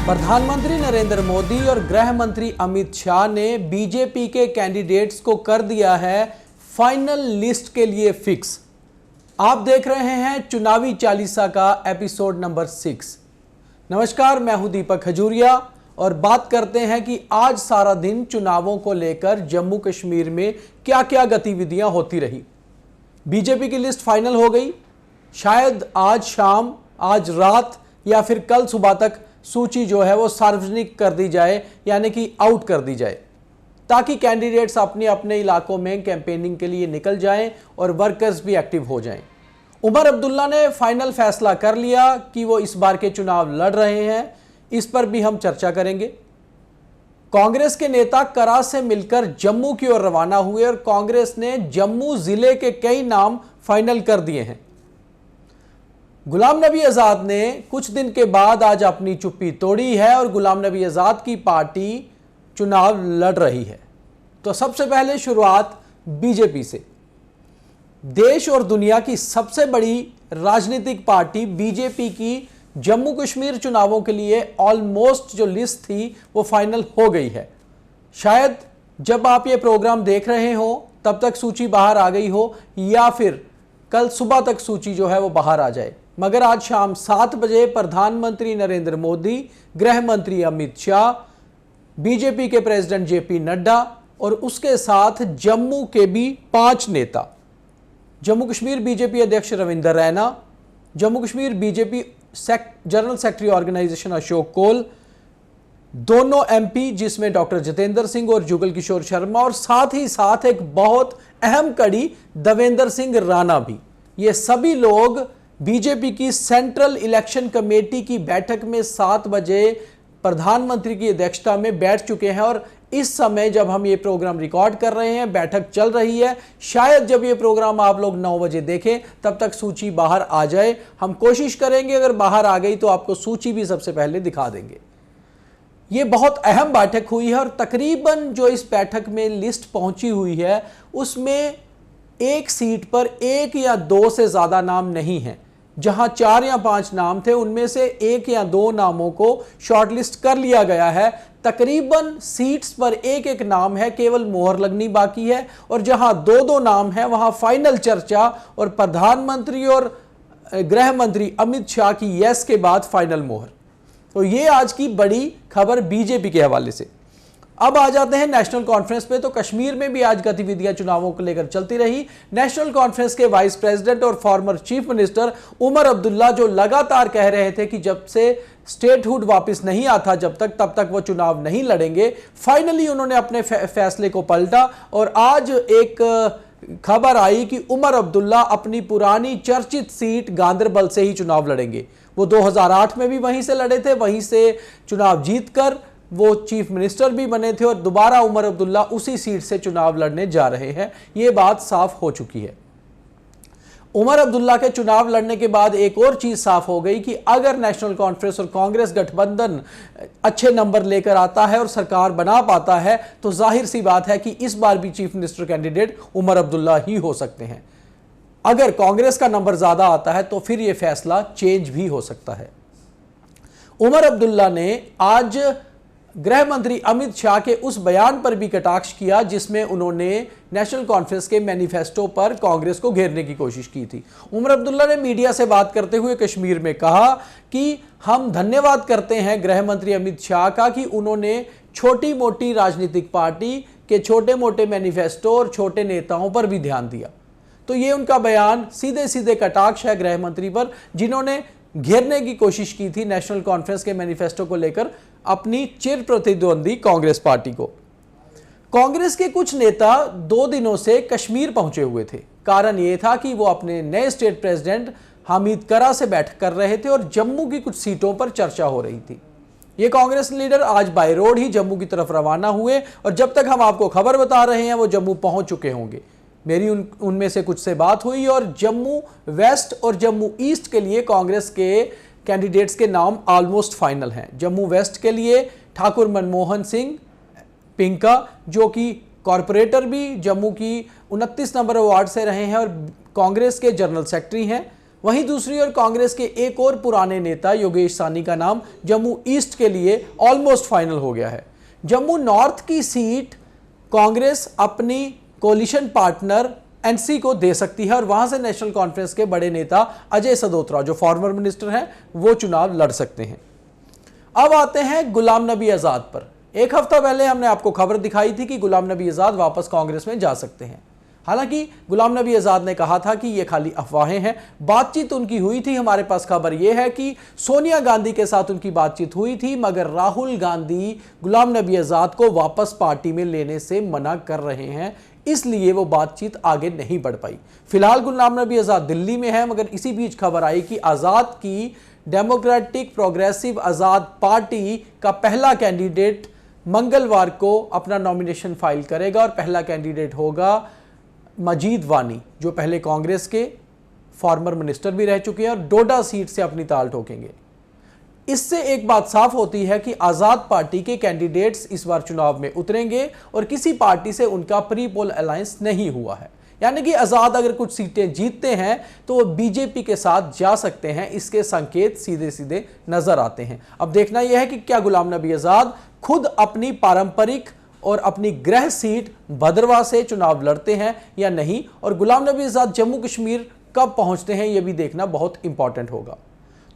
प्रधानमंत्री नरेंद्र मोदी और गृह मंत्री अमित शाह ने बीजेपी के कैंडिडेट्स को कर दिया है फाइनल लिस्ट के लिए फिक्स। आप देख रहे हैं चुनावी चालीसा का एपिसोड नंबर 6। नमस्कार, मैं हूं दीपक खजूरिया और बात करते हैं कि आज सारा दिन चुनावों को लेकर जम्मू कश्मीर में क्या क्या गतिविधियां होती रही। बीजेपी की लिस्ट फाइनल हो गई। शायद आज शाम, आज रात या फिर कल सुबह तक सूची जो है वो सार्वजनिक कर दी जाए, यानी कि आउट कर दी जाए, ताकि कैंडिडेट्स अपने अपने इलाकों में कैंपेनिंग के लिए निकल जाएं और वर्कर्स भी एक्टिव हो जाएं। उमर अब्दुल्ला ने फाइनल फैसला कर लिया कि वो इस बार के चुनाव लड़ रहे हैं। इस पर भी हम चर्चा करेंगे। कांग्रेस के नेता करा से मिलकर जम्मू की ओर रवाना हुए और कांग्रेस ने जम्मू जिले के कई नाम फाइनल कर दिए हैं। गुलाम नबी आजाद ने कुछ दिन के बाद आज अपनी चुप्पी तोड़ी है और गुलाम नबी आजाद की पार्टी चुनाव लड़ रही है। तो सबसे पहले शुरुआत बीजेपी से। देश और दुनिया की सबसे बड़ी राजनीतिक पार्टी बीजेपी की जम्मू कश्मीर चुनावों के लिए ऑलमोस्ट जो लिस्ट थी वो फाइनल हो गई है। शायद जब आप ये प्रोग्राम देख रहे हो तब तक सूची बाहर आ गई हो, या फिर कल सुबह तक सूची जो है वो बाहर आ जाए। मगर आज शाम 7 बजे प्रधानमंत्री नरेंद्र मोदी, गृह मंत्री अमित शाह, बीजेपी के प्रेसिडेंट जेपी नड्डा और उसके साथ जम्मू के भी 5 नेता, जम्मू कश्मीर बीजेपी अध्यक्ष Ravinder Raina, Jammu Kashmir BJP general secretary organisation Ashok Koul, दोनों एमपी जिसमें डॉक्टर जितेंद्र सिंह और जुगल किशोर शर्मा, और साथ ही साथ एक बहुत अहम कड़ी देवेंद्र सिंह राणा भी। ये सभी लोग बीजेपी की सेंट्रल इलेक्शन कमेटी की बैठक में 7 बजे प्रधानमंत्री की अध्यक्षता में बैठ चुके हैं। और इस समय जब हम ये प्रोग्राम रिकॉर्ड कर रहे हैं, बैठक चल रही है। शायद जब ये प्रोग्राम आप लोग 9 बजे देखें तब तक सूची बाहर आ जाए। हम कोशिश करेंगे, अगर बाहर आ गई तो आपको सूची भी सबसे पहले दिखा देंगे। ये बहुत अहम बैठक हुई है और तकरीबन जो इस बैठक में लिस्ट पहुंची हुई है उसमें एक सीट पर 1 या 2 से ज्यादा नाम नहीं है। जहां 4 या 5 नाम थे उनमें से 1 या 2 नामों को शॉर्टलिस्ट कर लिया गया है। तकरीबन सीट्स पर 1-1 नाम है, केवल मोहर लगनी बाकी है। और जहां 2-2 नाम है वहां फाइनल चर्चा और प्रधानमंत्री और गृह मंत्री अमित शाह की यस के बाद फाइनल मोहर। तो ये आज की बड़ी खबर बीजेपी के हवाले से। अब आ जाते हैं नेशनल कॉन्फ्रेंस पे। तो कश्मीर में भी आज गतिविधियां चुनावों को लेकर चलती रही। नेशनल कॉन्फ्रेंस के वाइस प्रेसिडेंट और former chief minister Omar Abdullah, जो लगातार कह रहे थे कि जब से स्टेटहुड वापस नहीं आता तब तक वो चुनाव नहीं लड़ेंगे, फाइनली उन्होंने अपने फैसले को पलटा और आज एक खबर आई कि उमर अब्दुल्ला अपनी पुरानी चर्चित सीट गांदरबल से ही चुनाव लड़ेंगे। वो 2008 में भी वहीं से लड़े थे, वहीं से चुनाव जीतकर वो चीफ मिनिस्टर भी बने थे और दोबारा उमर अब्दुल्ला उसी सीट से चुनाव लड़ने जा रहे हैं। ये बात साफ हो चुकी है। उमर अब्दुल्ला के चुनाव लड़ने के बाद एक और चीज साफ हो गई कि अगर नेशनल कॉन्फ्रेंस और कांग्रेस गठबंधन अच्छे नंबर लेकर आता है और सरकार बना पाता है तो जाहिर सी बात है कि इस बार भी chief minister candidate Omar Abdullah ही हो सकते हैं। अगर कांग्रेस का नंबर ज्यादा आता है तो फिर यह फैसला चेंज भी हो सकता है। उमर अब्दुल्ला ने आज गृह मंत्री अमित शाह के उस बयान पर भी कटाक्ष किया जिसमें उन्होंने नेशनल कॉन्फ्रेंस के मैनिफेस्टो पर कांग्रेस को घेरने की कोशिश की थी। उमर अब्दुल्ला ने मीडिया से बात करते हुए कश्मीर में कहा कि हम धन्यवाद करते हैं गृह मंत्री अमित शाह का कि उन्होंने छोटी मोटी राजनीतिक पार्टी के छोटे मोटे मैनिफेस्टो और छोटे नेताओं पर भी ध्यान दिया। तो ये उनका बयान सीधे सीधे कटाक्ष है गृह मंत्री पर, जिन्होंने घेरने की कोशिश की थी नेशनल कॉन्फ्रेंस के मैनिफेस्टो को लेकर अपनी चिर प्रतिद्वंदी कांग्रेस पार्टी को। कांग्रेस के कुछ नेता 2 दिनों से कश्मीर पहुंचे हुए थे। कारण यह था कि वो अपने नए स्टेट प्रेसिडेंट हामिद करा से बैठक कर रहे थे और जम्मू की कुछ सीटों पर चर्चा हो रही थी। ये कांग्रेस लीडर आज बाय रोड ही जम्मू की तरफ रवाना हुए और जब तक हम आपको खबर बता रहे हैं वो जम्मू पहुंच चुके होंगे। मेरी उनमें से कुछ से बात हुई और जम्मू वेस्ट और जम्मू ईस्ट के लिए कांग्रेस के कैंडिडेट्स के नाम ऑलमोस्ट फाइनल हैं। जम्मू वेस्ट के लिए ठाकुर मनमोहन सिंह पिंका, जो कि कॉरपोरेटर भी जम्मू की 29 नंबर वार्ड से रहे हैं और कांग्रेस के जनरल सेक्रेटरी हैं, वहीं दूसरी ओर कांग्रेस के एक और पुराने नेता योगेश सानी का नाम जम्मू ईस्ट के लिए ऑलमोस्ट फाइनल हो गया है। जम्मू नॉर्थ की सीट कांग्रेस अपनी कोलिशन पार्टनर एनसी को दे सकती है और वहां से नेशनल कॉन्फ्रेंस के बड़े नेता अजय सदोत्रा जो फॉर्मर मिनिस्टर हैं वो चुनाव लड़ सकते हैं। अब आते हैं गुलाम नबी आजाद पर। एक हफ्ता पहले हमने आपको खबर दिखाई थी कि गुलाम नबी आजाद वापस कांग्रेस में जा सकते हैं। हालांकि गुलाम नबी आजाद ने कहा था कि ये खाली अफवाहें हैं। बातचीत उनकी हुई थी, हमारे पास खबर यह है कि सोनिया गांधी के साथ उनकी बातचीत हुई थी, मगर राहुल गांधी गुलाम नबी आजाद को वापस पार्टी में लेने से मना कर रहे हैं, इसलिए वो बातचीत आगे नहीं बढ़ पाई। फिलहाल गुलाम नबी आजाद दिल्ली में है, मगर इसी बीच खबर आई कि आजाद की डेमोक्रेटिक प्रोग्रेसिव आजाद पार्टी का पहला कैंडिडेट मंगलवार को अपना नॉमिनेशन फाइल करेगा और पहला कैंडिडेट होगा मजीद वानी, जो पहले कांग्रेस के फॉर्मर मिनिस्टर भी रह चुके हैं और डोडा सीट से अपनी ताल ठोकेंगे। इससे एक बात साफ होती है कि आजाद पार्टी के कैंडिडेट्स इस बार चुनाव में उतरेंगे और किसी पार्टी से उनका प्री पोल अलायंस नहीं हुआ है। यानी कि आजाद अगर कुछ सीटें जीतते हैं तो वो बीजेपी के साथ जा सकते हैं। इसके संकेत सीधे सीधे नजर आते हैं। अब देखना यह है कि क्या गुलाम नबी आजाद खुद अपनी पारंपरिक और अपनी गृह सीट भद्रवाह से चुनाव लड़ते हैं या नहीं, और गुलाम नबी आजाद जम्मू कश्मीर कब पहुंचते हैं यह भी देखना बहुत इंपॉर्टेंट होगा।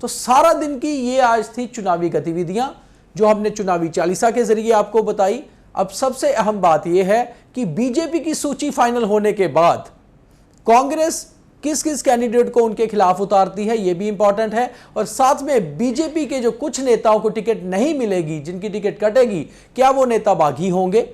तो सारा दिन की ये आज थी चुनावी गतिविधियां जो हमने चुनावी चालीसा के जरिए आपको बताई। अब सबसे अहम बात यह है कि बीजेपी की सूची फाइनल होने के बाद कांग्रेस किस किस कैंडिडेट को उनके खिलाफ उतारती है यह भी इंपॉर्टेंट है, और साथ में बीजेपी के जो कुछ नेताओं को टिकट नहीं मिलेगी, जिनकी टिकट कटेगी, क्या वो नेता बागी होंगे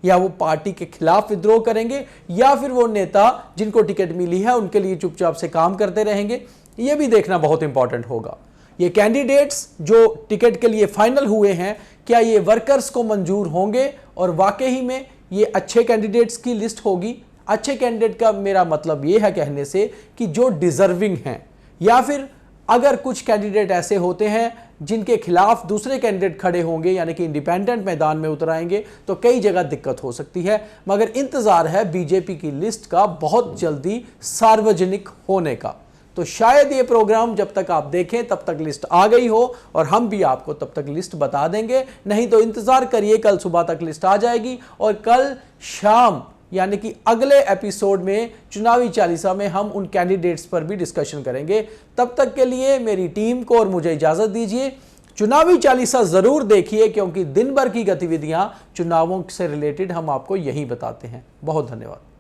या वो पार्टी के खिलाफ विद्रोह करेंगे, या फिर वो नेता जिनको टिकट मिली है उनके लिए चुपचाप से काम करते रहेंगे, यह भी देखना बहुत इंपॉर्टेंट होगा। ये कैंडिडेट्स जो टिकट के लिए फाइनल हुए हैं, क्या ये वर्कर्स को मंजूर होंगे और वाकई में ये अच्छे कैंडिडेट्स की लिस्ट होगी। अच्छे कैंडिडेट का मेरा मतलब ये है कहने से कि जो डिजर्विंग हैं, या फिर अगर कुछ कैंडिडेट ऐसे होते हैं जिनके खिलाफ दूसरे कैंडिडेट खड़े होंगे, यानी कि इंडिपेंडेंट मैदान में उतर आएंगे, तो कई जगह दिक्कत हो सकती है। मगर इंतजार है बीजेपी की लिस्ट का बहुत जल्दी सार्वजनिक होने का। तो शायद ये प्रोग्राम जब तक आप देखें तब तक लिस्ट आ गई हो और हम भी आपको तब तक लिस्ट बता देंगे, नहीं तो इंतजार करिए, कल सुबह तक लिस्ट आ जाएगी और कल शाम यानी कि अगले एपिसोड में चुनावी चालीसा में हम उन कैंडिडेट्स पर भी डिस्कशन करेंगे। तब तक के लिए मेरी टीम को और मुझे इजाजत दीजिए। चुनावी चालीसा जरूर देखिए, क्योंकि दिन भर की गतिविधियां चुनावों से रिलेटेड हम आपको यही बताते हैं। बहुत धन्यवाद।